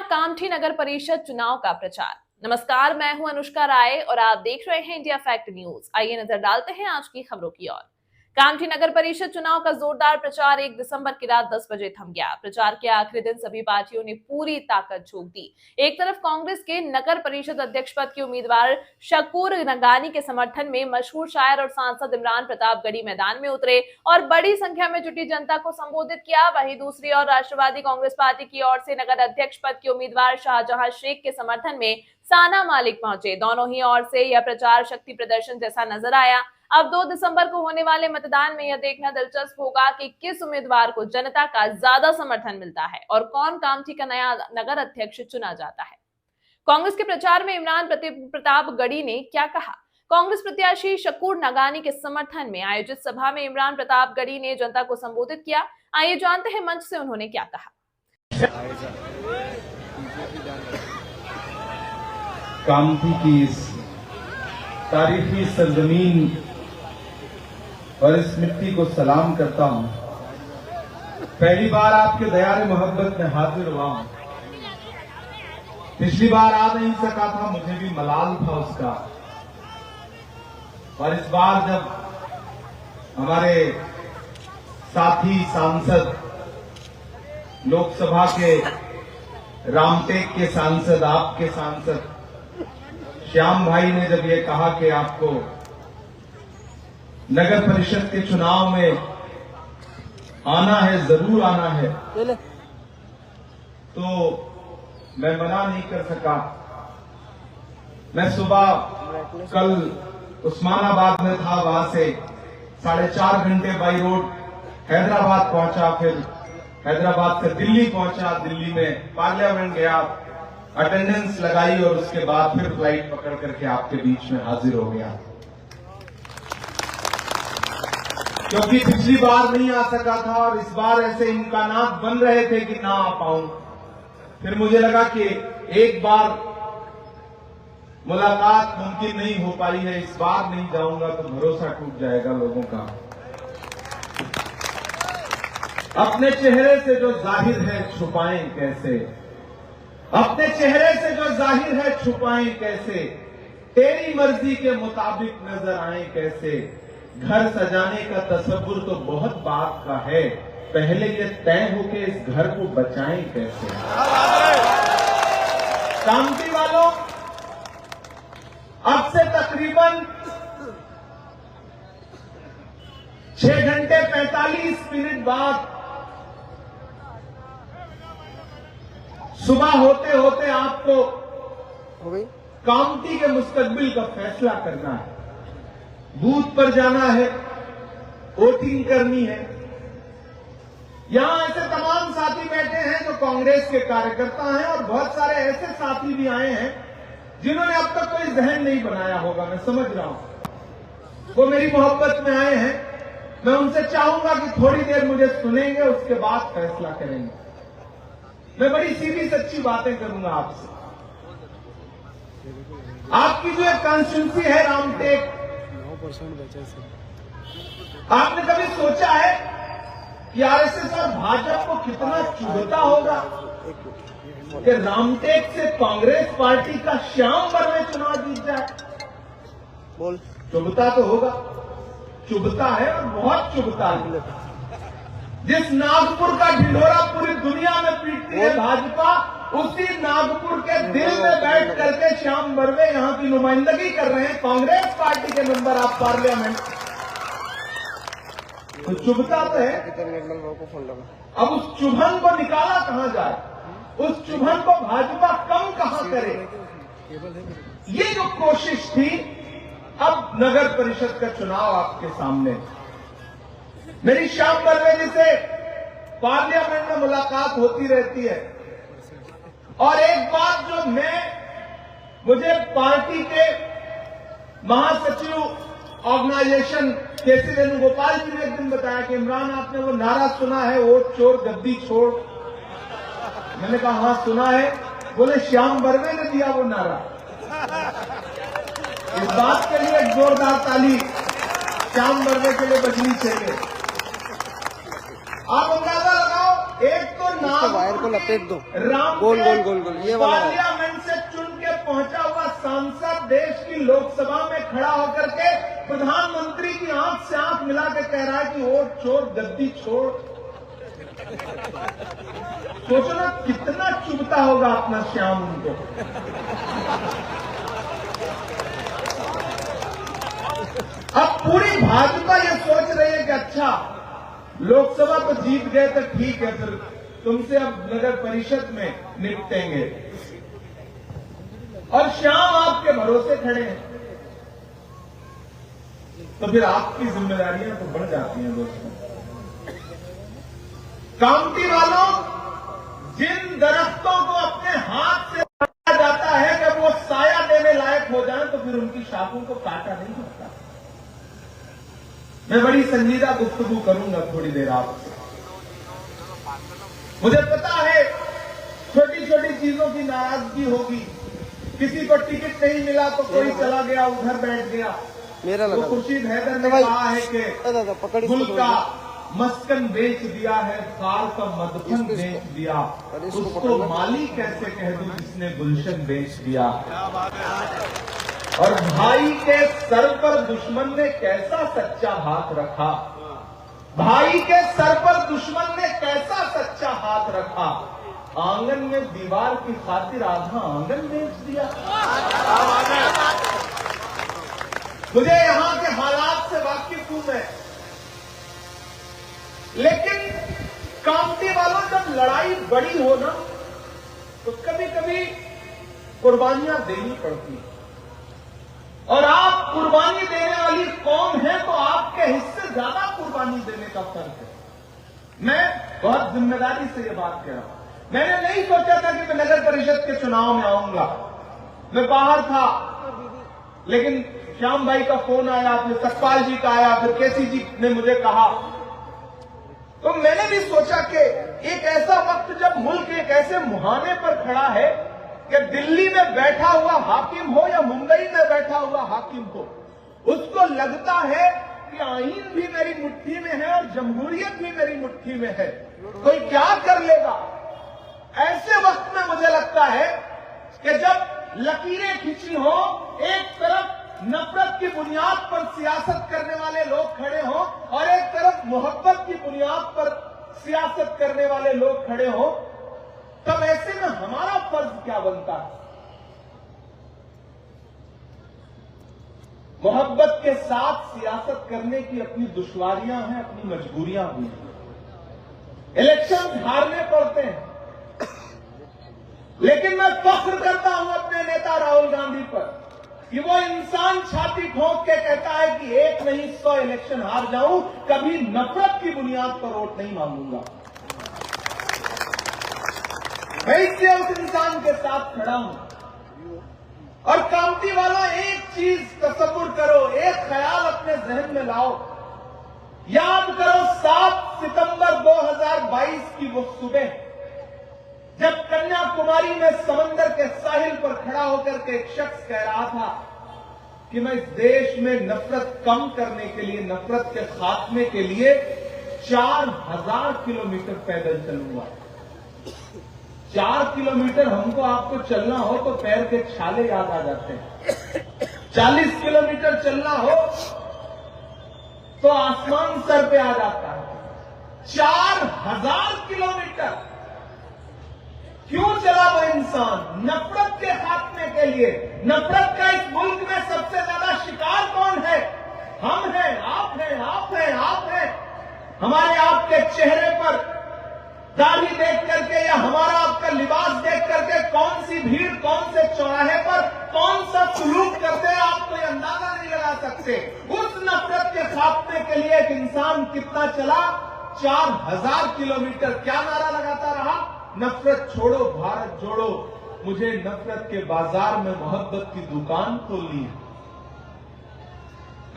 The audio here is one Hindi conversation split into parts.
कामठी नगर परिषद चुनाव का प्रचार। नमस्कार, मैं हूं अनुष्का राय और आप देख रहे हैं इंडिया फैक्ट न्यूज। आइए नजर डालते हैं आज की खबरों की ओर। कामठी नगर परिषद चुनाव का जोरदार प्रचार 1 दिसंबर की रात 10 बजे थम गया। प्रचार के आखिरी दिन सभी पार्टियों ने पूरी ताकत झोंक दी। एक तरफ कांग्रेस के नगर परिषद अध्यक्ष पद के उम्मीदवार शकूर नगानी के समर्थन में मशहूर शायर और सांसद इमरान प्रतापगढ़ी मैदान में उतरे और बड़ी संख्या में जुटी जनता को संबोधित किया। वहीं दूसरी ओर राष्ट्रवादी कांग्रेस पार्टी की ओर से नगर अध्यक्ष पद के उम्मीदवार शाहजहां शेख के समर्थन में साना मालिक पहुंचे। दोनों ही ओर से यह प्रचार शक्ति प्रदर्शन जैसा नजर आया। अब 2 दिसंबर को होने वाले मतदान में यह देखना दिलचस्प होगा कि किस उम्मीदवार को जनता का ज्यादा समर्थन मिलता है और कौन कामठी का नया नगर अध्यक्ष चुना जाता है। कांग्रेस के प्रचार में इमरान प्रतापगढ़ी ने क्या कहा? कांग्रेस प्रत्याशी शकूर नगानी के समर्थन में आयोजित सभा में इमरान प्रतापगढ़ी ने जनता को संबोधित किया। आइए जानते हैं मंच से उन्होंने क्या कहा। कामठी की इस तारीखी सरजमीन और इस मिट्टी को सलाम करता हूं। पहली बार आपके दयारे मोहब्बत में हाजिर हुआ हूं। पिछली बार आ नहीं सका था, मुझे भी मलाल था उसका। और इस बार जब हमारे साथी सांसद लोकसभा के रामटेक के सांसद, आपके सांसद श्याम भाई ने जब ये कहा कि आपको नगर परिषद के चुनाव में आना है, जरूर आना है, तो मैं मना नहीं कर सका। मैं सुबह कल उस्मानाबाद में था, वहां से 4.5 घंटे बाई रोड हैदराबाद पहुंचा, फिर हैदराबाद से दिल्ली पहुंचा, दिल्ली में पार्लियामेंट गया, अटेंडेंस लगाई और उसके बाद फिर फ्लाइट पकड़ करके आपके बीच में हाजिर हो गया। क्योंकि पिछली बार नहीं आ सका था और इस बार ऐसे इम्कानात बन रहे थे कि ना आ पाऊं। फिर मुझे लगा कि एक बार मुलाकात मुमकिन नहीं हो पाई है, इस बार नहीं जाऊंगा तो भरोसा टूट जाएगा लोगों का। अपने चेहरे से जो जाहिर है छुपाएं कैसे, अपने चेहरे से जो जाहिर है छुपाएं कैसे, तेरी मर्जी के मुताबिक नजर आए कैसे। घर सजाने का तसव्वुर तो बहुत बात का है, पहले ये तय हो के इस घर को बचाएं कैसे। कामठी वालों, अब से तकरीबन 6 घंटे 45 मिनट बाद सुबह होते होते आपको कामठी के मुस्तकबिल का फैसला करना है। बूथ पर जाना है, वोटिंग करनी है। यहां ऐसे तमाम साथी बैठे हैं जो कांग्रेस के कार्यकर्ता हैं और बहुत सारे ऐसे साथी भी आए हैं जिन्होंने अब तक कोई जहन नहीं बनाया होगा। मैं समझ रहा हूं, वो मेरी मोहब्बत में आए हैं। मैं उनसे चाहूंगा कि थोड़ी देर मुझे सुनेंगे, उसके बाद फैसला करेंगे। मैं बड़ी सीधी सच्ची बातें करूंगा आपसे। आपकी जो एक कॉन्स्टिट्यूंसी है रामटेक, आपने कभी सोचा है कि आरएसएस और भाजपा को कितना चुभता होगा कि रामटेक से कांग्रेस पार्टी का श्याम बर्वे चुनाव जीत जाए? चुभता तो होगा, चुभता है और बहुत चुभता है। जिस नागपुर का ढिंढोरा पूरी दुनिया में पीटती है भाजपा, उसी नागपुर के दिल में बैठ करके श्याम बर्वे यहां की नुमाइंदगी कर रहे हैं, कांग्रेस पार्टी के मेंबर ऑफ पार्लियामेंट। तो चुभता तो है। अब उस चुभन को निकाला कहां जाए, उस चुभन को भाजपा कम कहां करे, ये जो कोशिश थी। अब नगर परिषद का चुनाव आपके सामने। मेरी श्याम बर्वे जी से पार्लियामेंट में मुलाकात होती रहती है और एक बात जो मुझे पार्टी के महासचिव ऑर्गेनाइजेशन केसी वेणुगोपाल जी ने एक दिन बताया कि इमरान, आपने वो नारा सुना है, वोट चोर गद्दी छोड़? मैंने कहा हाँ सुना है। बोले श्याम बर्वे ने दिया वो नारा। इस बात के लिए एक जोरदार ताली श्याम बर्वे के लिए बजनी चाहिए। आप अंदाजा लगाओ, एक तो नाम वायर को लपेट दो, राम गोल गोल गोल गोल, ये वाला है। पार्लियामेंट से चुन के पहुंचा हुआ सांसद देश की लोकसभा में खड़ा होकर के प्रधानमंत्री की आंख से आंख मिला के कह रहा है कि वोट छोड़, गद्दी छोड़। सोचो ना कितना चुभता होगा अपना श्याम उनको। अब पूरी भाजपा ये सोच रही है कि अच्छा लोकसभा तो जीत गए तो ठीक है, फिर तुमसे अब नगर परिषद में निपटेंगे, और श्याम आपके भरोसे खड़े हैं, तो फिर आपकी जिम्मेदारियां तो बढ़ जाती हैं दोस्तों। कामती वालों, जिन दरख्तों को अपने हाथ से काटा जाता है, जब वो साया देने लायक हो जाए तो फिर उनकी शाखों को काटा नहीं जाता। मैं बड़ी संजीदा गुफ्तगू करूंगा थोड़ी देर आपसे। मुझे पता है छोटी छोटी चीजों की नाराजगी होगी, किसी को टिकट नहीं मिला तो कोई चला गया उधर बैठ गया। मेरा लगा तो खुर्शीद हैदर ने कहा है कि गुल का मस्कन बेच दिया है, खार का मदफन बेच दिया, उसको माली कैसे कह दूं जिसने गुलशन बेच दिया। और भाई के सर पर दुश्मन ने कैसा सच्चा हाथ रखा, भाई के सर पर दुश्मन ने कैसा सच्चा हाथ रखा, आंगन में दीवार की खातिर आधा आंगन बेच दिया। मुझे यहां के हालात से वाकिफ हूं मैं, लेकिन कामती वालों जब लड़ाई बड़ी हो ना तो कभी कभी कुर्बानियां देनी पड़ती हैं, और आप कुर्बानी देने वाली कौन है तो आपके हिस्से ज्यादा कुर्बानी देने का फर्क है। मैं बहुत जिम्मेदारी से ये बात कह रहा हूं। मैंने नहीं सोचा था कि मैं नगर परिषद के चुनाव में आऊंगा, मैं बाहर था, लेकिन श्याम भाई का फोन आया, फिर सतपाल जी का आया, फिर केसी जी ने मुझे कहा, तो मैंने भी सोचा कि एक ऐसा वक्त जब मुल्क एक ऐसे मुहाने पर खड़ा है कि दिल्ली में बैठा हुआ हाकिम हो या मुंबई में बैठा हुआ हाकिम हो, उसको लगता है कि आईन भी मेरी मुट्ठी में है और जमहूरियत भी मेरी मुट्ठी में है, कोई क्या कर लेगा। ऐसे वक्त में मुझे लगता है कि जब लकीरें खींची हो, एक तरफ नफरत की बुनियाद पर सियासत करने वाले लोग खड़े हों और एक तरफ मोहब्बत की बुनियाद पर सियासत करने वाले लोग खड़े हों, तब ऐसे में हमारा फर्ज क्या बनता है। मोहब्बत के साथ सियासत करने की अपनी दुश्वारियां हैं, अपनी मजबूरियां भी हैं। इलेक्शन हारने पड़ते हैं, लेकिन मैं फख्र करता हूं अपने नेता राहुल गांधी पर कि वो इंसान छाती ठोक के कहता है कि 1 नहीं 100 इलेक्शन हार जाऊं, कभी नफरत की बुनियाद पर वोट नहीं मांगूंगा। मैं इसलिए उस इंसान के साथ खड़ा हूं। और कामती वाला, एक चीज तसव्वुर करो, एक ख्याल अपने जहन में लाओ, याद करो 7 सितंबर 2022 की वो सुबह जब कन्याकुमारी में समंदर के साहिल पर खड़ा होकर के एक शख्स कह रहा था कि मैं इस देश में नफरत कम करने के लिए, नफरत के खात्मे के लिए 4000 किलोमीटर पैदल चलूंगा। 4 किलोमीटर हमको आपको चलना हो तो पैर के छाले याद आ जाते हैं, 40 किलोमीटर चलना हो तो आसमान सर पे आ जाता है। 4000 किलोमीटर क्यों चला वो इंसान? नफरत के खात्मे के लिए। नफरत का इस मुल्क में सबसे ज्यादा शिकार कौन है? हम हैं, आप हैं, आप हैं, आप हैं। हमारे आपके चेहरे पर दाढ़ी देख करके या हमारा आपका लिबास देख करके कौन सी भीड़ कौन से चौराहे पर कौन सा सलूक करते हैं, आप कोई अंदाजा नहीं लगा सकते। उस नफरत के खात्मे के लिए एक इंसान कितना चला? 4000 किलोमीटर। क्या नारा लगाता रहा? नफरत छोड़ो, भारत जोड़ो। मुझे नफरत के बाजार में मोहब्बत की दुकान खोलनी है।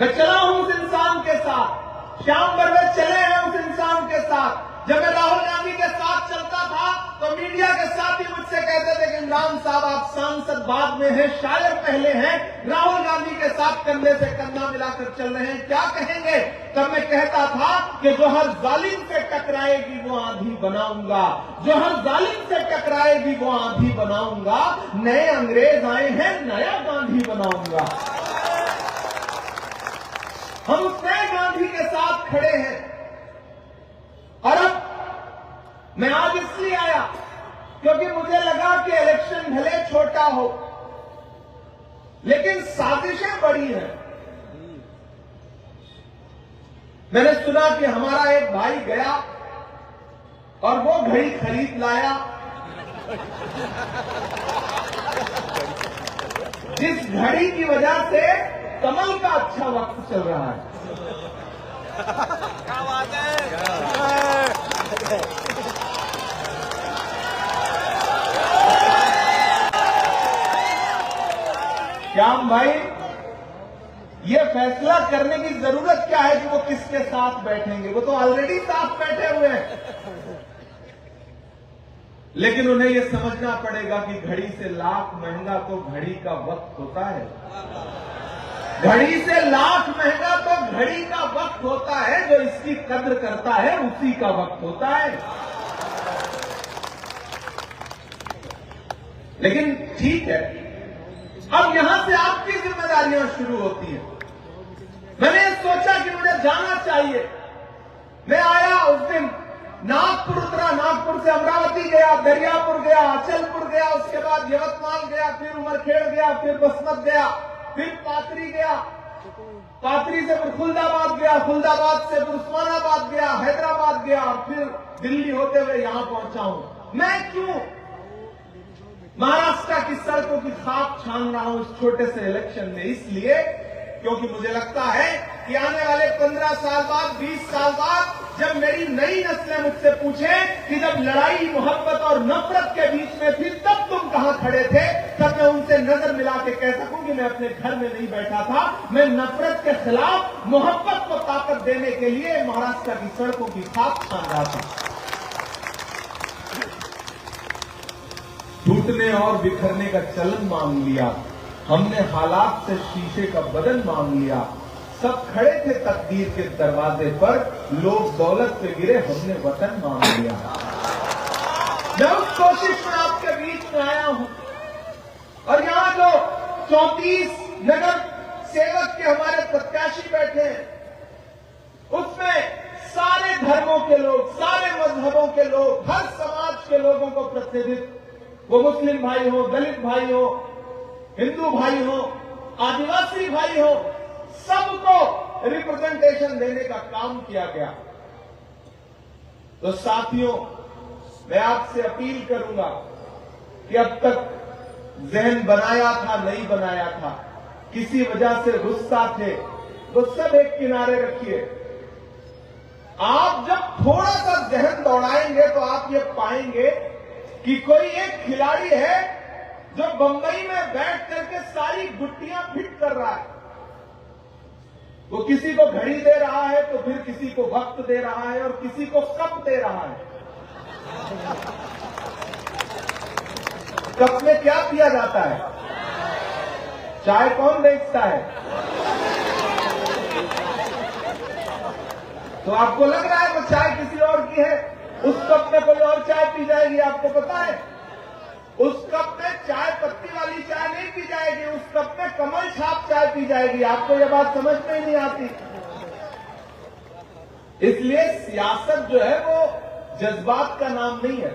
मैं चला हूं उस इंसान के साथ, श्याम बर्वे चले हैं उस इंसान के साथ। जब मैं राहुल गांधी के साथ चलता था तो मीडिया के साथ ही मुझसे कहते थे कि इमरान साहब आप सांसद बाद में हैं, शायर पहले हैं, राहुल गांधी के साथ कंधे से कंधा मिलाकर चल रहे हैं, क्या कहेंगे? तब मैं कहता था कि जो हर जालिम से टकराएगी वो आंधी बनाऊंगा, जो हर जालिम से टकराएगी वो आंधी बनाऊंगा, नए अंग्रेज आए हैं, नया गांधी बनाऊंगा। हम उस नए गांधी के साथ खड़े हैं। और अब मैं आज इसलिए आया क्योंकि मुझे लगा कि इलेक्शन भले छोटा हो लेकिन साजिशें बड़ी हैं। मैंने सुना कि हमारा एक भाई गया और वो घड़ी खरीद लाया जिस घड़ी की वजह से कमल का अच्छा वक्त चल रहा है। क्या बात है? श्याम भाई, ये फैसला करने की जरूरत क्या है कि वो किसके साथ बैठेंगे? वो तो ऑलरेडी साथ बैठे हुए हैं। लेकिन उन्हें यह समझना पड़ेगा कि घड़ी से लाख महंगा तो घड़ी का वक्त होता है। घड़ी से लाख महंगा तो घड़ी का वक्त होता है। जो इसकी कद्र करता है उसी का वक्त होता है। लेकिन ठीक है, अब यहां से आपकी जिम्मेदारियां शुरू होती हैं। मैंने सोचा कि मुझे जाना चाहिए। मैं आया उस दिन, नागपुर उतरा, नागपुर से अमरावती गया, दरियापुर गया, अचलपुर गया, उसके बाद यवतमाल गया, फिर उमरखेड़ गया, फिर बसमत गया, फिर पात्री गया, पात्री से फिर खुलदाबाद गया, खुलदाबाद से फिर उस्मानाबाद गया, हैदराबाद गया और फिर दिल्ली होते हुए यहां पहुंचा हूं। मैं क्यों महाराष्ट्र की सड़कों की खाक छान रहा हूं इस छोटे से इलेक्शन में? इसलिए क्योंकि मुझे लगता है कि आने वाले 15 साल बाद, 20 साल बाद जब मेरी नई नस्लें मुझसे पूछें कि जब लड़ाई मोहब्बत और नफरत के बीच में थी तब तुम कहां खड़े थे, तब मैं उनसे नजर मिला के कह सकूं कि मैं अपने घर में नहीं बैठा था। मैं नफरत के खिलाफ मोहब्बत को ताकत देने के लिए महाराष्ट्र की सड़कों की खाक छान रहा था। टूटने और बिखरने का चलन मांग लिया हमने, हालात से शीशे का बदन मांग लिया। सब खड़े थे तकदीर के दरवाजे पर, लोग दौलत पे गिरे, हमने वतन मांग लिया। मैं उस कोशिश में आपके बीच में आया हूं और यहां जो 34 नगर सेवक के हमारे प्रत्याशी बैठे हैं उसमें सारे धर्मों के लोग, सारे मजहबों के लोग, हर समाज के लोगों को प्रतिनिधित्व, वो मुस्लिम भाई हो, दलित भाई हो, हिंदू भाई हो, आदिवासी भाई हो, सबको रिप्रेजेंटेशन देने का काम किया गया। तो साथियों, मैं आपसे अपील करूंगा कि अब तक जहन बनाया था, नहीं बनाया था, किसी वजह से गुस्सा थे, वो सब एक किनारे रखिए। आप जब थोड़ा सा जहन दौड़ाएंगे तो आप ये पाएंगे कि कोई एक खिलाड़ी है जो बंबई में बैठ करके सारी गुट्टियां फिट कर रहा है। वो किसी को घड़ी दे रहा है तो फिर किसी को वक्त दे रहा है और किसी को कप दे रहा है। कप में क्या पिया जाता है? चाय कौन बेचता है? तो आपको लग रहा है वो चाय किसी और की है, उस कप में कोई और चाय पी जाएगी, आपको पता है? उस कप में चाय पत्ती वाली चाय नहीं पी जाएगी, उस कप में कमल छाप चाय पी जाएगी। आपको यह बात समझ में ही नहीं आती। इसलिए सियासत जो है वो जज्बात का नाम नहीं है,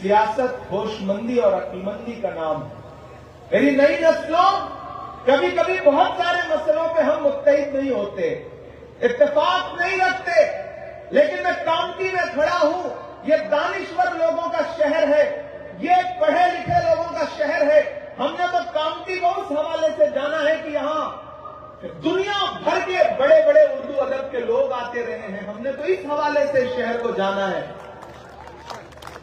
सियासत होशमंदी और अक्लमंदी का नाम है। मेरी नई नस्लों, कभी कभी बहुत सारे मसलों पे हम मुत्तहिद नहीं होते, इत्तेफाक नहीं रखते, लेकिन मैं काउंटी में खड़ा हूं। ये दानिश्वर लोगों का शहर है, ये पढ़े लिखे लोगों का शहर है। हमने तो काउंटी को उस हवाले से जाना है कि यहां दुनिया भर के बड़े बड़े उर्दू अदब के लोग आते रहे हैं। हमने तो इस हवाले से शहर को जाना है।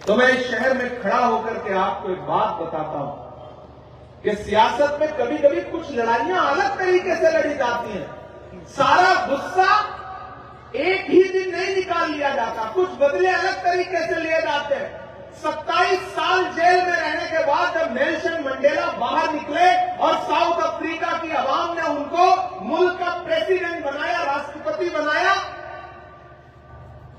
तो मैं इस शहर में खड़ा होकर के आपको एक बात बताता हूं कि सियासत में कभी कभी कुछ लड़ाइयां अलग तरीके से लड़ी जाती हैं। सारा गुस्सा एक ही दिन नहीं निकाल लिया जाता, कुछ बदले अलग तरीके से लिए जाते हैं। 27 साल जेल में रहने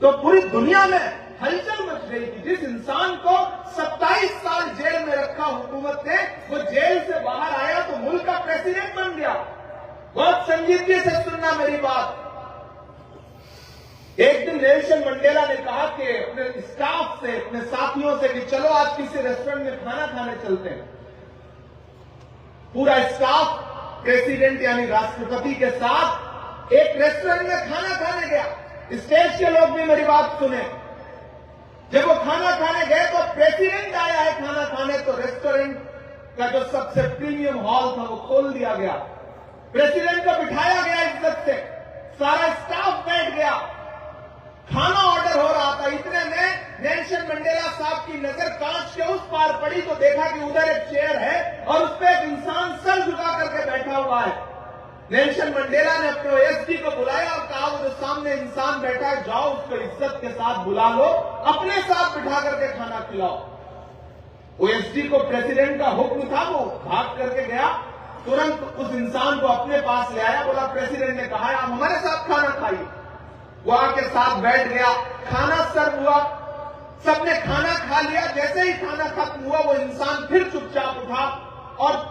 तो पूरी दुनिया में हलचल मच गई थी। जिस इंसान को 27 साल जेल में रखा हुकूमत ने, वो जेल से बाहर आया तो मुल्क का प्रेसिडेंट बन गया। बहुत संजीदगी से सुनना मेरी बात। एक दिन नेल्सन मंडेला ने कहा कि अपने स्टाफ से, अपने साथियों से कि चलो आज किसी रेस्टोरेंट में खाना खाने चलते हैं। पूरा स्टाफ प्रेसिडेंट यानी राष्ट्रपति के साथ एक रेस्टोरेंट में खाना खाने गया। स्टेज के लोग भी मेरी बात सुने। जब वो खाना खाने गए तो प्रेसिडेंट आया है खाना खाने, तो रेस्टोरेंट का जो सबसे प्रीमियम हॉल था वो खोल दिया गया। प्रेसिडेंट को बिठाया गया इज्जत से, सारा स्टाफ बैठ गया, खाना ऑर्डर हो रहा था। इतने में नेल्सन मंडेला साहब की नजर कांच के उस पार पड़ी तो देखा कि उधर एक चेयर है और उस पर एक इंसान सर झुका करके बैठा हुआ है। नेल्सन मंडेला ने अपने ओएसडी को बुलाया और कहा वो जो सामने इंसान बैठा है, जाओ उसको इज्जत के साथ बुला लो, अपने साथ बिठा करके खाना खिलाओ। ओएसडी को प्रेसिडेंट का हुक्म था, वो भाग करके गया, तुरंत उस इंसान को अपने पास ले आया। बोला प्रेसिडेंट ने कहा है आप हमारे साथ खाना खाइए। वो आके साथ बैठ गया, खाना सर्व हुआ, सबने खाना खा लिया। जैसे ही खाना खत्म हुआ वो इंसान फिर चुपचाप उठा और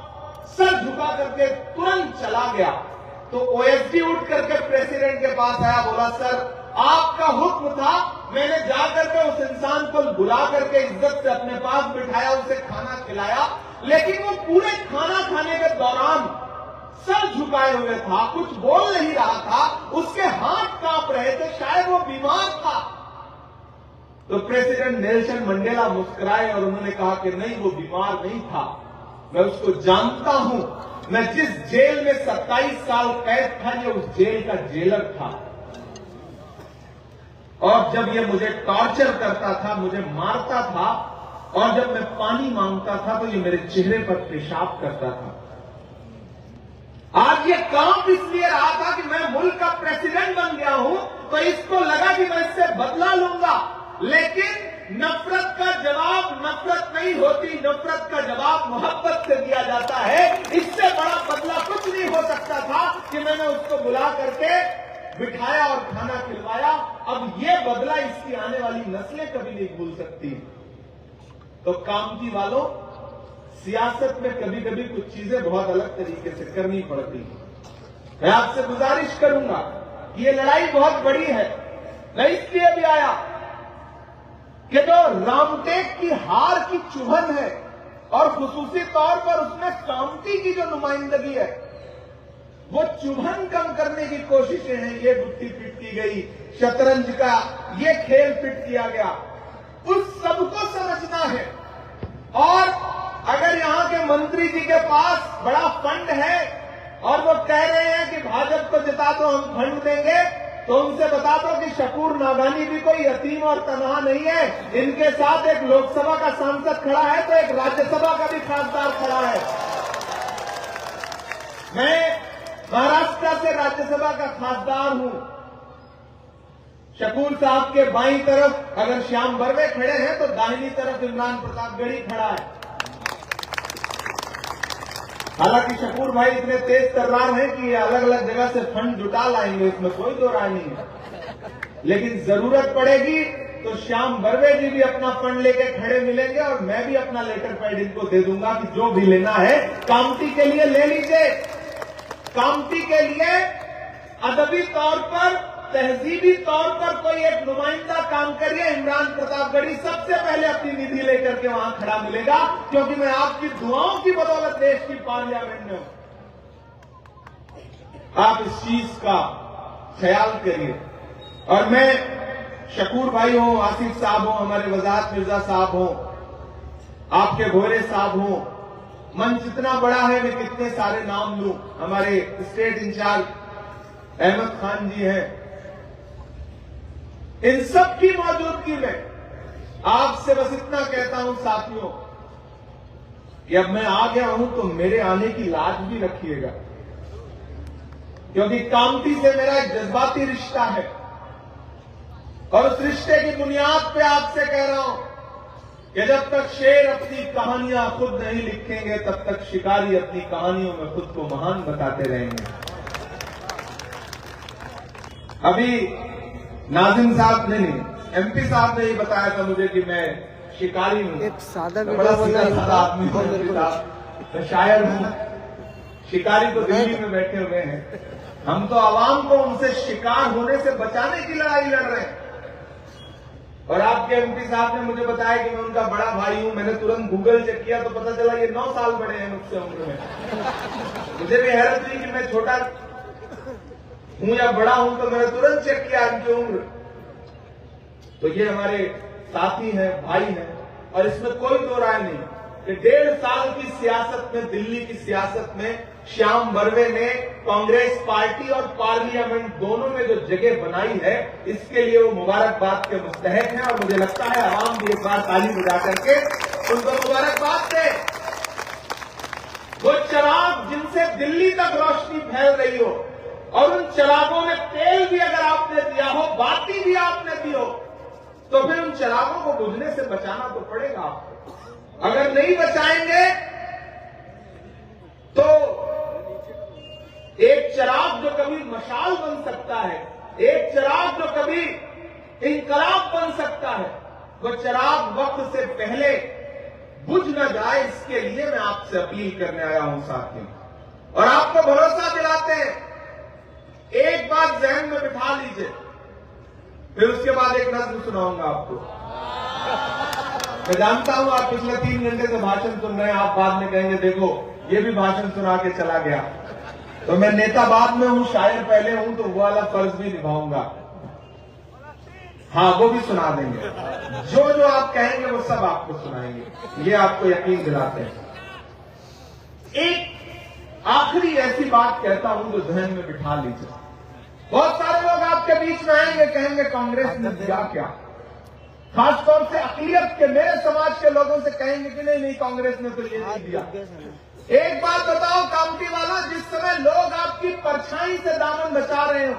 सर झुका करके तुरंत चला गया। तो ओएसडी उठ करके प्रेसिडेंट के पास आया, बोला सर आपका हुक्म था, मैंने जाकर के उस इंसान को बुला करके इज्जत से अपने पास बिठाया, उसे खाना खिलाया, लेकिन वो पूरे खाना खाने के दौरान सर झुकाए हुए था, कुछ बोल नहीं रहा था, उसके हाथ कांप रहे थे, शायद वो बीमार था। तो प्रेसिडेंट नेल्सन मंडेला मुस्कुराए और उन्होंने कहा कि नहीं, वो बीमार नहीं था, मैं उसको जानता हूं, मैं जिस जेल में 27 साल कैद था ये उस जेल का जेलर था, और जब ये मुझे टॉर्चर करता था, मुझे मारता था, और जब मैं पानी मांगता था तो ये मेरे चेहरे पर पेशाब करता था। आज ये काम इसलिए रहा था कि मैं मुल्क का प्रेसिडेंट बन गया हूं, तो इसको लगा कि मैं इससे बदला लूंगा, लेकिन नफरत का जवाब नफरत नहीं होती, नफरत का जवाब मोहब्बत से दिया जाता है। इससे बड़ा बदला कुछ नहीं हो सकता था कि मैंने उसको बुला करके बिठाया और खाना खिलवाया। अब ये बदला इसकी आने वाली नस्लें कभी नहीं भूल सकती। तो कामती वालों, सियासत में कभी कभी कुछ चीजें बहुत अलग तरीके से करनी पड़ती हैं। मैं आपसे गुजारिश करूंगा, ये लड़ाई बहुत बड़ी है। मैं इसलिए भी आया कि जो रामटेक की हार की चुभन है और खुसूसी तौर पर उसमें कामती की जो नुमाइंदगी है, वो चुभन कम करने की कोशिशें हैं। ये गुत्थी पिट की गई, शतरंज का ये खेल पिट किया गया, उस सबको समझना है। और अगर यहां के मंत्री जी के पास बड़ा फंड है और वो कह रहे हैं कि भाजपा को जिता दो हम फंड देंगे, तो उनसे बता दो कि शकूर नागानी भी कोई यतीम और तनहा नहीं है। इनके साथ एक लोकसभा का सांसद खड़ा है तो एक राज्यसभा का भी खासदार खड़ा है। मैं महाराष्ट्र से राज्यसभा का खासदार हूं। शकूर साहब के बाईं तरफ अगर श्याम बर्वे खड़े हैं तो दाहिनी तरफ इमरान प्रतापगढ़ी खड़ा है। हालांकि शकूर भाई इतने तेज तर्रार हैं कि अलग अलग जगह से फंड जुटा लाएंगे, इसमें कोई दो राय नहीं है, लेकिन जरूरत पड़ेगी तो श्याम बर्वे जी भी अपना फंड लेके खड़े मिलेंगे और मैं भी अपना लेटर पैड इनको दे दूंगा कि जो भी लेना है कामती के लिए ले लीजिए। कामती के लिए अदबी तौर पर, तहजीबी तौर पर कोई एक नुमाइंदा काम करिए। इमरान प्रतापगढ़ी सबसे पहले अपनी निधि लेकर के वहां खड़ा मिलेगा, क्योंकि मैं आपकी दुआओं की बदौलत देश की पार्लियामेंट में हूं। आप इस चीज का ख्याल करिए। और मैं शकूर भाई हो, आसिफ साहब हो, हमारे वजाहत मिर्जा साहब हो, आपके घोरे साहब हो, मंच इतना बड़ा है, मैं कितने सारे नाम लूं। हमारे स्टेट इंचार्ज अहमद खान जी हैं, इन सब की मौजूदगी में आपसे बस इतना कहता हूं साथियों कि अब मैं आ गया हूं तो मेरे आने की लाज भी रखिएगा, क्योंकि कामती से मेरा एक जज्बाती रिश्ता है और उस रिश्ते की बुनियाद पे आपसे कह रहा हूं कि जब तक शेर अपनी कहानियां खुद नहीं लिखेंगे तब तक शिकारी अपनी कहानियों में खुद को महान बताते रहेंगे। अभी नाजिम साहब ने नहीं, एमपी साहब ने ये बताया था मुझे कि मैं शिकारी हूँ, एक सादा मैं बड़ा सीधा साधा आदमी हूँ, मैं शायर हूँ। शिकारी तो दिल्ली में बैठे हुए हैं, हम तो आवाम को उनसे शिकार होने से बचाने की लड़ाई लड़ रहे हैं। और आपके एमपी साहब ने मुझे बताया कि मैं उनका बड़ा भाई हूं। मैंने तुरंत गूगल चेक किया तो पता चला ये 9 साल बड़े हैं मुझसे उम्र में। मुझे भी हैरत हुई कि मैं छोटा हूं या बड़ा हूं, तो मैंने तुरंत चेक किया इनकी उम्र। तो ये हमारे साथी हैं, भाई हैं, और इसमें कोई दो राय नहीं कि 1.5 साल की सियासत में, दिल्ली की सियासत में श्याम बर्वे ने कांग्रेस पार्टी और पार्लियामेंट दोनों में जो जगह बनाई है, इसके लिए वो मुबारकबाद के मुस्तहक हैं। और मुझे लगता है आवाम भी एक बार ताली बजा करके उनको मुबारकबाद दे। वो चिराग जिनसे दिल्ली तक रोशनी फैल रही हो, और उन चिरागों में तेल भी अगर आपने दिया हो, बाती भी आपने दी हो, तो फिर उन चिरागों को बुझने से बचाना तो पड़ेगा आपको। अगर नहीं बचाएंगे तो एक चिराग जो कभी मशाल बन सकता है, एक चिराग जो कभी इनकलाब बन सकता है, वो चिराग वक्त से पहले बुझ न जाए, इसके लिए मैं आपसे अपील करने आया हूं साथियों। और आपको भरोसा दिलाते हैं, एक बात जहन में बिठा लीजिए, फिर उसके बाद एक नज़्म सुनाऊंगा आपको। मैं जानता हूं आप पिछले 3 घंटे से भाषण सुन रहे हैं, आप बाद में कहेंगे देखो ये भी भाषण सुना के चला गया। तो मैं नेता बाद में हूं, शायर पहले हूं, तो वो वाला फर्ज भी निभाऊंगा। हाँ, वो भी सुना देंगे, जो जो आप कहेंगे वो सब आपको सुनाएंगे, ये आपको यकीन दिलाते हैं। एक आखिरी ऐसी बात कहता हूं जो जहन में बिठा लीजिए। बहुत सारे लोग आपके बीच में आएंगे, कहेंगे कांग्रेस ने दिया क्या, खासतौर से अक़लियत के मेरे समाज के लोगों से कहेंगे कि नहीं कांग्रेस ने तो ये नहीं दिया। एक बात बताओ कामटी वाला, जिस समय लोग आपकी परछाई से दामन बचा रहे हो,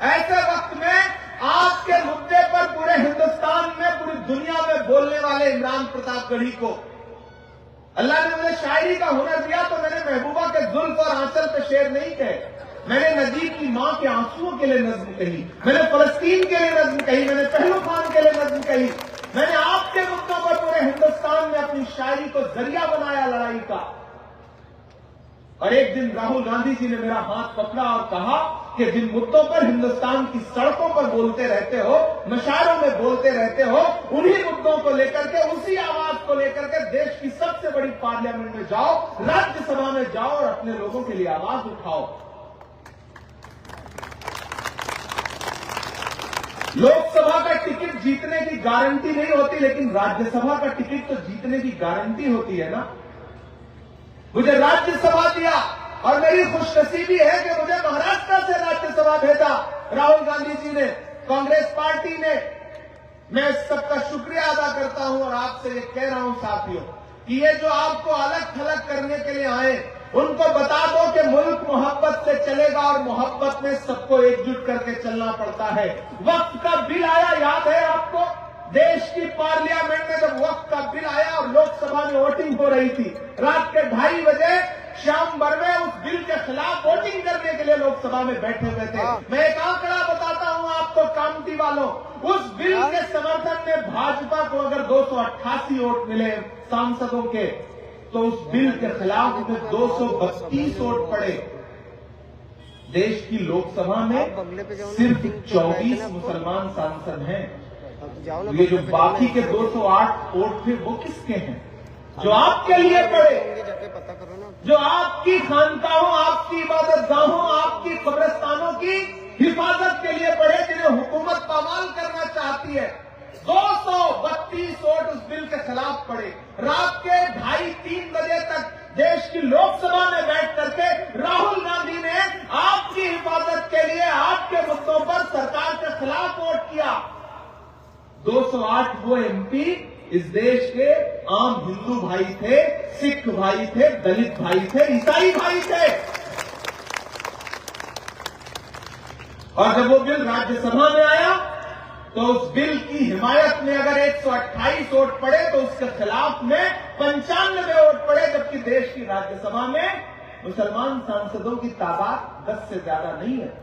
ऐसे वक्त में आपके मुद्दे पर पूरे हिंदुस्तान में, पूरी दुनिया में बोलने वाले इमरान प्रतापगढ़ी को अल्लाह ने मुझे शायरी का हुनर दिया, तो मैंने महबूबा के जुल्फ और आंचल पे शेर नहीं कहे, मैंने नजीब की मां के आंसुओं के लिए नज्म कही, मैंने फलस्तीन के लिए नज्म कही, मैंने पहलू खान के लिए नज्म कही, मैंने आपके मुद्दों पर पूरे हिंदुस्तान में अपनी शायरी को जरिया बनाया लड़ाई का। और एक दिन राहुल गांधी जी ने मेरा हाथ पकड़ा और कहा कि जिन मुद्दों पर हिंदुस्तान की सड़कों पर बोलते रहते हो, मशारों में बोलते रहते हो, उन्हीं मुद्दों को लेकर के, उसी आवाज को लेकर के देश की सबसे बड़ी पार्लियामेंट में जाओ, राज्यसभा में जाओ और अपने लोगों के लिए आवाज उठाओ। लोकसभा का टिकट जीतने की गारंटी नहीं होती, लेकिन राज्यसभा का टिकट तो जीतने की गारंटी होती है ना। मुझे राज्यसभा दिया, और मेरी खुशनसीबी है कि मुझे महाराष्ट्र से राज्यसभा भेजा राहुल गांधी जी ने, कांग्रेस पार्टी ने। मैं सबका शुक्रिया अदा करता हूं, और आपसे ये कह रहा हूं साथियों कि ये जो आपको अलग थलग करने के लिए आए, उनको बता दो कि मुल्क मोहब्बत से चलेगा, और मोहब्बत में सबको एकजुट करके चलना पड़ता है। वक्त का बिल आया, याद है आपको, देश की पार्लियामेंट में जब वक्त का बिल आया और लोकसभा में वोटिंग हो रही थी, रात के 2:30 बजे श्याम बर्वे उस बिल के खिलाफ वोटिंग करने के लिए लोकसभा में बैठे हुए थे। मैं एक आंकड़ा बताता हूं आपको कामटी वालों, उस बिल के समर्थन में भाजपा को अगर 288 वोट मिले सांसदों के, तो उस बिल के खिलाफ में 232 वोट पड़े। देश की लोकसभा में सिर्फ 24 मुसलमान सांसद हैं। ये जो बाकी के 208 वोट थे वो किसके हैं? जो आपके लिए पड़े, जो आपकी खानकाहों, आपकी इबादतगाहों, आपकी कब्रिस्तानों की हिफाजत के लिए पड़े, जिन्हें हुकूमत पामाल करना चाहती है। 232 वोट उस बिल के खिलाफ पड़े। रात के 2:30-3 बजे तक देश की लोकसभा में बैठ करके राहुल गांधी ने आपकी हिफाजत के लिए, आपके मुद्दों पर सरकार के खिलाफ वोट किया। 208 वो एमपी इस देश के आम हिंदू भाई थे, सिख भाई थे, दलित भाई थे, ईसाई भाई थे। और जब वो बिल राज्यसभा में आया, तो उस बिल की हिमायत में अगर 128 वोट पड़े, तो उसके खिलाफ में 95 वोट पड़े, जबकि देश की राज्यसभा में मुसलमान सांसदों की तादाद 10 से ज्यादा नहीं है।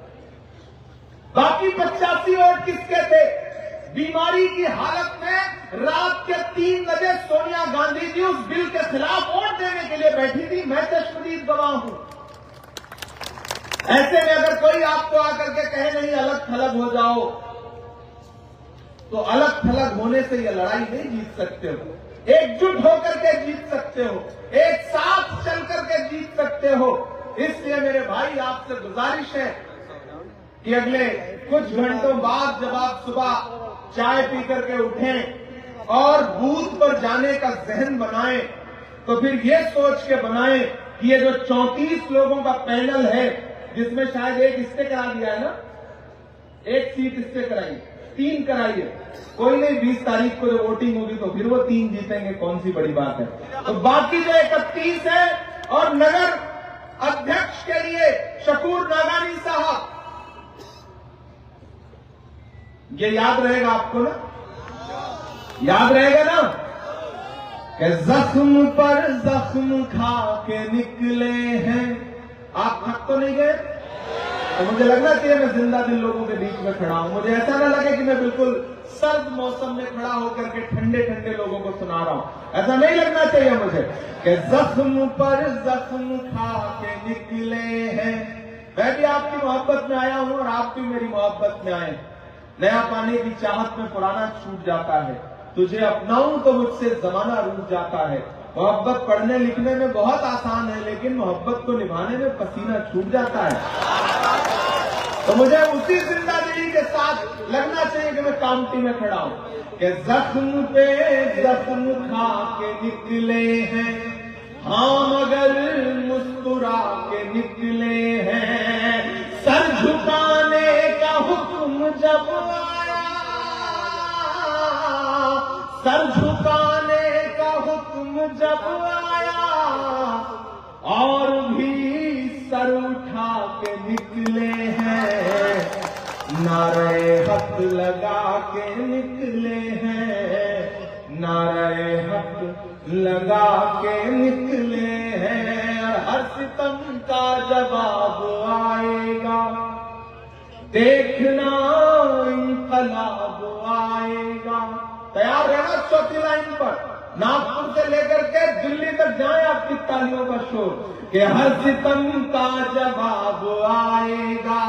बाकी 85 वोट किसके थे? बीमारी की हालत में रात के 3 बजे सोनिया गांधी जी उस बिल के खिलाफ वोट देने के लिए बैठी थी। मैं चश्मदीद गवाह हूं। ऐसे में अगर कोई आपको आकर के कहे नहीं अलग थलग हो जाओ, तो अलग थलग होने से यह लड़ाई नहीं जीत सकते हो। एकजुट होकर के जीत सकते हो, एक साथ चल करके जीत सकते हो। इसलिए मेरे भाई आपसे गुजारिश है कि अगले कुछ घंटों बाद जब आप सुबह चाय पी करके उठें और बूथ पर जाने का जहन बनाएं, तो फिर ये सोच के बनाएं कि ये जो 34 लोगों का पैनल है, जिसमें शायद एक इससे करा दिया है ना, एक सीट इससे कराई, 3 कराइए, कोई नहीं, 20 तारीख को जो वोटिंग होगी तो फिर वो 3 जीतेंगे, कौन सी बड़ी बात है। तो बाकी जो 31 है, और नगर अध्यक्ष के लिए शकूर नागानी साहब, ये याद रहेगा आपको ना, याद रहेगा ना कि जख्म पर जख्म खा के निकले हैं। आप थक तो नहीं गए? तो मुझे लगना चाहिए मैं जिंदा दिल लोगों के बीच में खड़ा हूं। मुझे ऐसा ना लगे कि मैं बिल्कुल सर्द मौसम में खड़ा होकर के ठंडे ठंडे लोगों को सुना रहा हूं। ऐसा नहीं लगना चाहिए मुझे कि जख्म पर जख्म खा के निकले हैं। मैं भी आपकी मोहब्बत में आया हूं और आप भी मेरी मोहब्बत में आए। नया पाने की चाहत में पुराना छूट जाता है, तुझे अपनाऊं तो मुझसे जमाना रूठ जाता है। मोहब्बत पढ़ने लिखने में बहुत आसान है, लेकिन मोहब्बत को निभाने में पसीना छूट जाता है। तो मुझे उसी जिंदा दिली के साथ लगना चाहिए कि मैं कामटी में खड़ा हूं कि जख्म पे जख्म खा के निकले हैं, हाँ मगर मुस्कुरा के निकले हैं। सर झुकाने का हुक्म जब आया, सर झुकाने का हुक्म जब आया, और भी सर उठा के निकले हैं। नारे हक लगा के निकले हैं, नारे हक लगा के निकले हैं। हर सितम का जवाब आएगा, देखना इंकलाब आएगा। तैयार रहना चौथी लाइन पर, नागपुर से लेकर के दिल्ली तक जाए आपकी तालियों का शोर कि हर सितम का जवाब आएगा,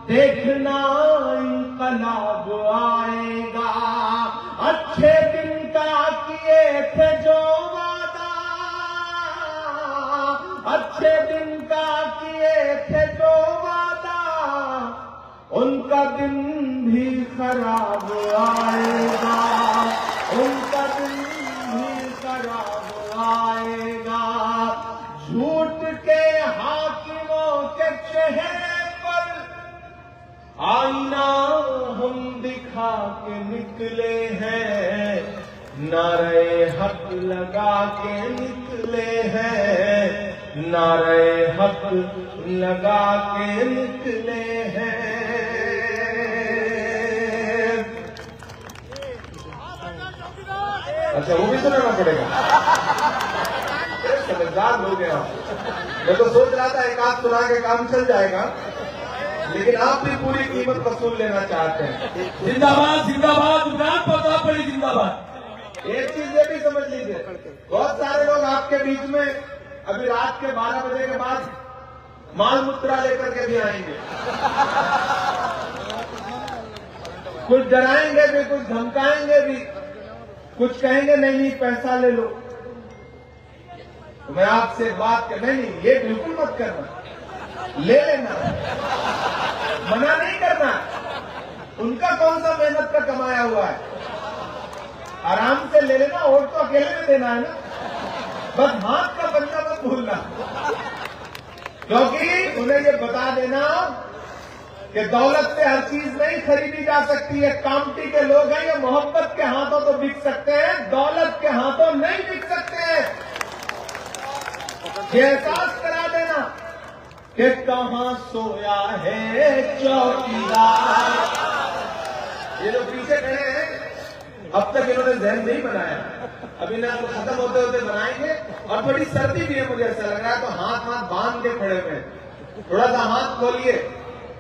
देखना इंकलाब आएगा। अच्छे दिन का किए थे जो वादा, अच्छे दिन का किए थे जो वादा, उनका दिन भी खराब आएगा, उनका दिन भी खराब आएगा। झूठ के हाकिमों के चेहरे पर आईना हम दिखा के निकले हैं, नारे हक लगा के निकले हैं, नारे हक लगा के निकले हैं। अच्छा, वो भी सुनाना पड़ेगा। समझदार लोग हैं आप। मैं तो सोच रहा था एक आध सुना के काम चल जाएगा, लेकिन आप भी पूरी कीमत वसूल लेना चाहते हैं। जिंदाबाद जिंदाबाद, उमरान प्रताप परी जिंदाबाद। एक चीज ये भी समझ लीजिए, बहुत सारे लोग आपके बीच में अभी रात के 12 बजे के बाद माल मुद्रा लेकर के भी आएंगे, कुछ डराएंगे भी, कुछ धमकाएंगे भी, कुछ कहेंगे नहीं पैसा ले लो। तो मैं आपसे बात कर, नहीं ये बिल्कुल मत करना, ले लेना, मना नहीं करना। उनका कौन सा मेहनत का कमाया हुआ है, आराम से ले लेना। वोट तो अकेले में देना है ना, बस हाथ का बंदा मत भूलना, क्योंकि उन्हें ये बता देना कि दौलत से हर चीज नहीं खरीदी जा सकती है। कामटी के लोग हैं, ये मोहब्बत के हाथों तो बिक सकते हैं, दौलत के हाथों नहीं बिक सकते हैं। ये एहसास करा देना कि कहां सोया है चौकीदार। ये जो पीछे खड़े हैं, अब तक इन्होंने जहन नहीं बनाया, अभी ना तो खत्म होते होते बनाएंगे। और बड़ी सर्दी भी है, मुझे ऐसा लग रहा है, तो हाथ बांध के खड़े हुए, थोड़ा सा हाथ खोलिए।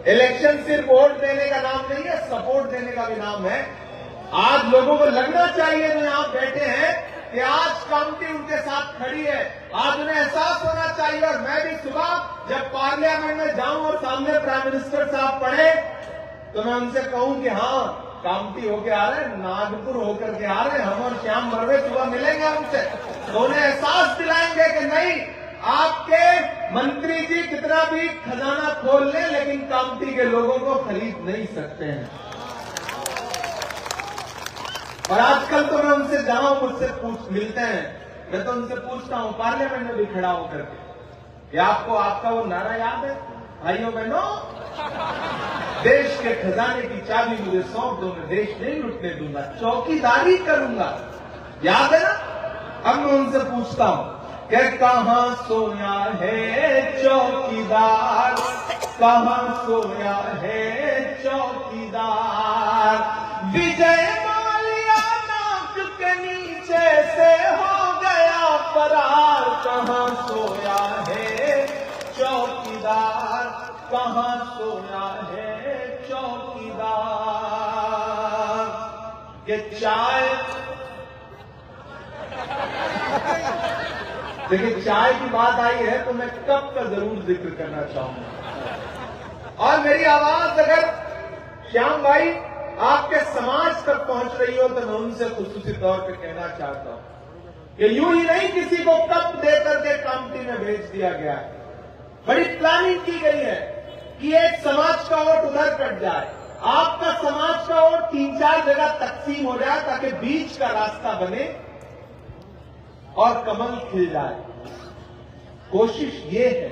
इलेक्शन सिर्फ वोट देने का नाम नहीं है, सपोर्ट देने का भी नाम है। आज लोगों को लगना चाहिए जो यहाँ बैठे हैं कि आज कामटी उनके साथ खड़ी है। आज उन्हें एहसास होना चाहिए। और मैं भी सुबह जब पार्लियामेंट में जाऊं और सामने प्राइम मिनिस्टर साहब पढ़े तो मैं उनसे कहूं कि हाँ, कामटी होके आ रहे हैं, नागपुर होकर के आ रहे हैं, हम और श्याम मरवे सुबह मिलेंगे उनसे, तो उन्हें एहसास दिलाएंगे कि नहीं, आपके मंत्री जी कितना भी खजाना खोल लें लेकिन कामटी के लोगों को खरीद नहीं सकते हैं। और आजकल तो मैं उनसे जहां मुझसे मिलते हैं, मैं तो उनसे पूछता हूं पार्लियामेंट में भी खड़ा होकर के कि आपको आपका वो नारा याद है, भाइयों बहनों, देश के खजाने की चाबी मुझे सौंप दो, मैं देश नहीं लुटने दूंगा, चौकीदारी करूंगा। याद है ना? अब मैं उनसे पूछता हूं कि कहां सोया है चौकीदार, कहां सोया है चौकीदार, विजय माल्या नाक के नीचे से हो गया फरार, कहां सोया है चौकीदार, कहां सोया है चौकीदार। ये चाय, देखिए चाय की बात आई है तो मैं कप का जरूर जिक्र करना चाहूंगा। और मेरी आवाज अगर श्याम भाई आपके समाज तक पहुंच रही हो तो मैं उनसे खुसूसी तौर पे कहना चाहता हूं कि यूं ही नहीं किसी को कप देकर के कामटी में भेज दिया गया है। बड़ी प्लानिंग की गई है कि एक समाज का वोट उधर कट जाए, आपका समाज का वोट 3-4 जगह तकसीम हो जाए ताकि बीच का रास्ता बने और कमल खिल जाए। कोशिश ये है,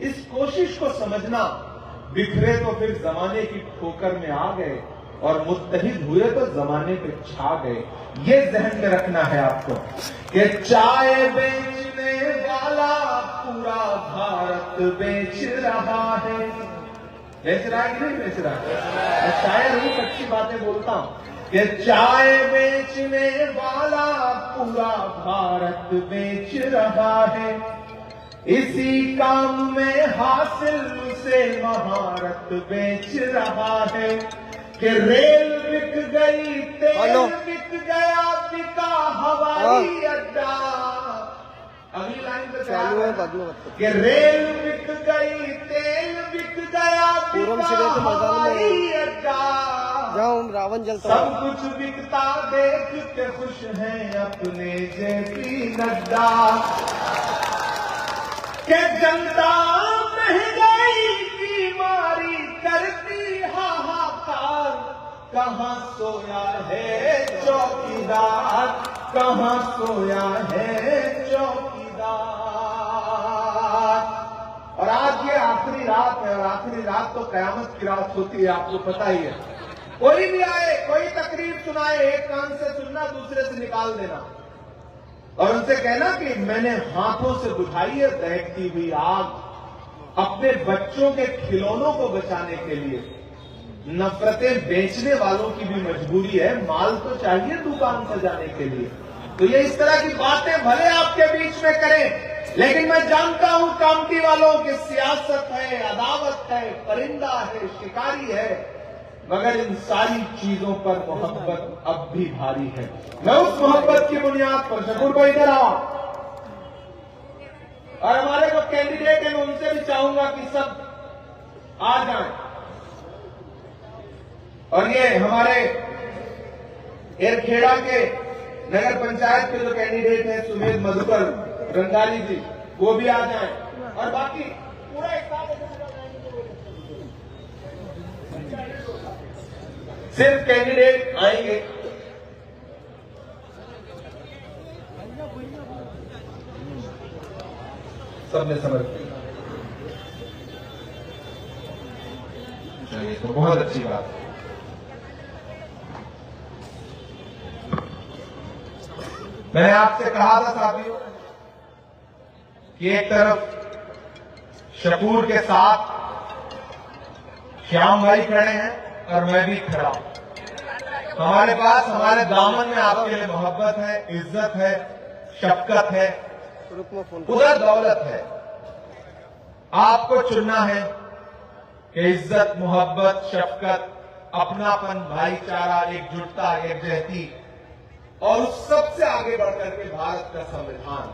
इस कोशिश को समझना, बिखरे तो फिर जमाने की ठोकर में आ गए और मुत्तहिद हुए तो जमाने पे छा गए। ये जहन में रखना है आपको कि चाय बेचने वाला पूरा भारत बेच रहा है। बेच रहा है कि नहीं बेच रहा है? मैं शायर हूं, अच्छी बातें बोलता हूं कि चाय बेचने वाला पूरा भारत बेच रहा है, इसी काम में हासिल से महारत बेच रहा है कि रेल बिक गई, तेल बिक गया, बिका हवाई अड्डा। अगली लाइन पे चालू है कि रेल बिक गई, तेल बिक गया, बिका हवाई अड्डा, रावण जलता, सब कुछ बिकता देख के खुश हैं अपने जेपी नड्डा। के जनता महंगाई की मारी करती हाहाकार, कहां सोया है चौकीदार, कहां सोया है चौकीदार। और आज ये आखिरी रात है, और आखिरी रात तो कयामत की रात होती है, आपको पता ही है। कोई भी आए, कोई तकरीर सुनाए, एक कान से सुनना, दूसरे से निकाल देना और उनसे कहना कि मैंने हाथों से बुझाई है दहकती हुई आग। अपने बच्चों के खिलौनों को बचाने के लिए नफरतें बेचने वालों की भी मजबूरी है, माल तो चाहिए दुकान सजाने के लिए। तो ये इस तरह की बातें भले आपके बीच में करें, लेकिन मैं जानता हूं कामटी वालों की सियासत है, अदावत है, परिंदा है, शिकारी है, मगर इन सारी चीजों पर मोहब्बत अब भी भारी है। मैं उस मोहब्बत की बुनियाद पर, शकूर को इधर आओ, और हमारे जो कैंडिडेट हैं मैं उनसे भी चाहूंगा कि सब आ जाएं। और ये हमारे एरखेड़ा के नगर पंचायत के जो कैंडिडेट हैं सुमेध मधुकर रंगाली जी, वो भी आ जाएं, और बाकी पूरा एक साथ सिर्फ कैंडिडेट आएंगे। सबने समझ चलिए, तो बहुत अच्छी बात है। मैंने आपसे कहा था साथियों कि एक तरफ शकूर के साथ श्याम भाई खड़े हैं और मैं भी खड़ा हूं। हमारे पास, हमारे दामन में आपके लिए मोहब्बत है, इज्जत है, शफकत है, उधर दौलत है। आपको चुनना है कि इज्जत, मोहब्बत, शफकत अपनापन, भाईचारा, एकजुटता, एकजहती और उस सबसे आगे बढ़कर के भारत का संविधान,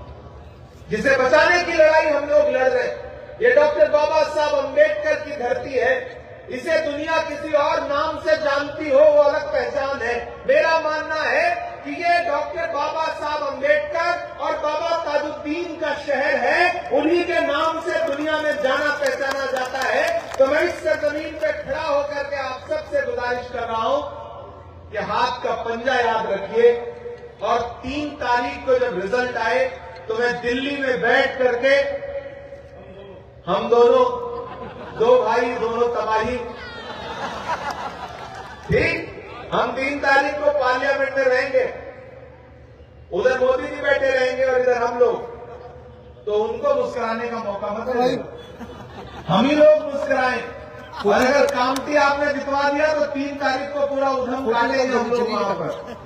जिसे बचाने की लड़ाई हम लोग लड़ रहे हैं। ये डॉक्टर बाबा साहब अम्बेडकर की धरती है। इसे दुनिया किसी और नाम से जानती हो, वो अलग पहचान है। मेरा मानना है कि ये डॉक्टर बाबा साहब अम्बेडकर और बाबा ताजुद्दीन का शहर है। उन्हीं के नाम से दुनिया में जाना पहचाना जाता है। तो मैं इस जमीन पे खड़ा होकर के आप सबसे गुजारिश कर रहा हूं कि हाथ का पंजा याद रखिए और 3 तारीख को जब रिजल्ट आए तो मैं दिल्ली में बैठ करके हम दोनों, 2 भाई दोनों तबाही, ठीक, हम 3 तारीख को पार्लियामेंट में रहेंगे। उधर मोदी जी बैठे रहेंगे और इधर हम लोग, तो उनको मुस्कुराने का मौका मत देना, हम ही लोग मुस्कुराएं। और अगर कामती आपने जितवा दिया तो 3 तारीख को पूरा उधम काटेंगे हम लोग वहां पर,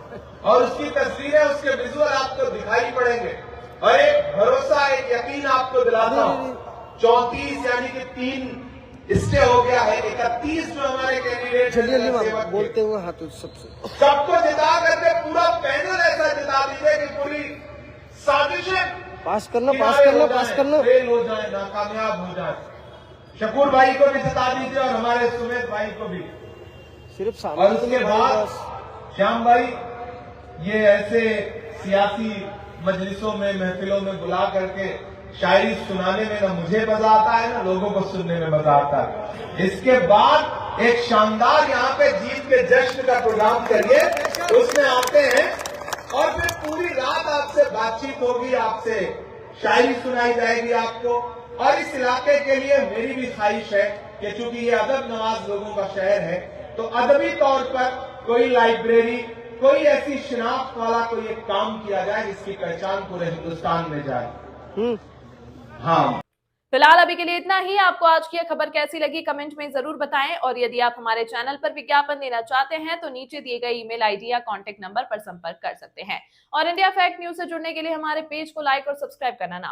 और उसकी तस्वीरें, उसके विजुअल आपको दिखाई पड़ेंगे। और एक भरोसा, एक यकीन आपको दिलाता हूं, 34 यानी कि 3 स्टे हो गया है, 31 जो हमारे कैंडिडेट बोलते हुए हाथ सबसे सबको जिता करके पूरा पैनल ऐसा जिता दीजिए कि पूरी साजिशें पास करना फेल हो जाए, नाकामयाब हो जाए। शकूर भाई को भी जिता दीजिए और हमारे सुमेध भाई को भी। सिर्फ और उसके बाद श्याम भाई, ये ऐसे सियासी मजलिसों में, महफिलों में बुला करके शायरी सुनाने में ना मुझे मजा आता है, ना लोगों को सुनने में मजा आता है। इसके बाद एक शानदार यहाँ पे जीत के जश्न का प्रोग्राम करिए, उसमें आते हैं और फिर पूरी रात आपसे बातचीत होगी, आपसे शायरी सुनाई जाएगी आपको। और इस इलाके के लिए मेरी भी ख्वाहिश है कि चूंकि ये अदब नवाज लोगों का शहर है, तो अदबी तौर पर कोई लाइब्रेरी, कोई ऐसी शिनाख्त वाला कोई एक काम किया जाए जिसकी पहचान पूरे हिंदुस्तान में जाए। हाँ, फिलहाल अभी के लिए इतना ही। आपको आज की यह खबर कैसी लगी कमेंट में जरूर बताएं, और यदि आप हमारे चैनल पर विज्ञापन देना चाहते हैं तो नीचे दिए गए ईमेल आईडी या कांटेक्ट नंबर पर संपर्क कर सकते हैं। और इंडिया फैक्ट न्यूज से जुड़ने के लिए हमारे पेज को लाइक और सब्सक्राइब करना ना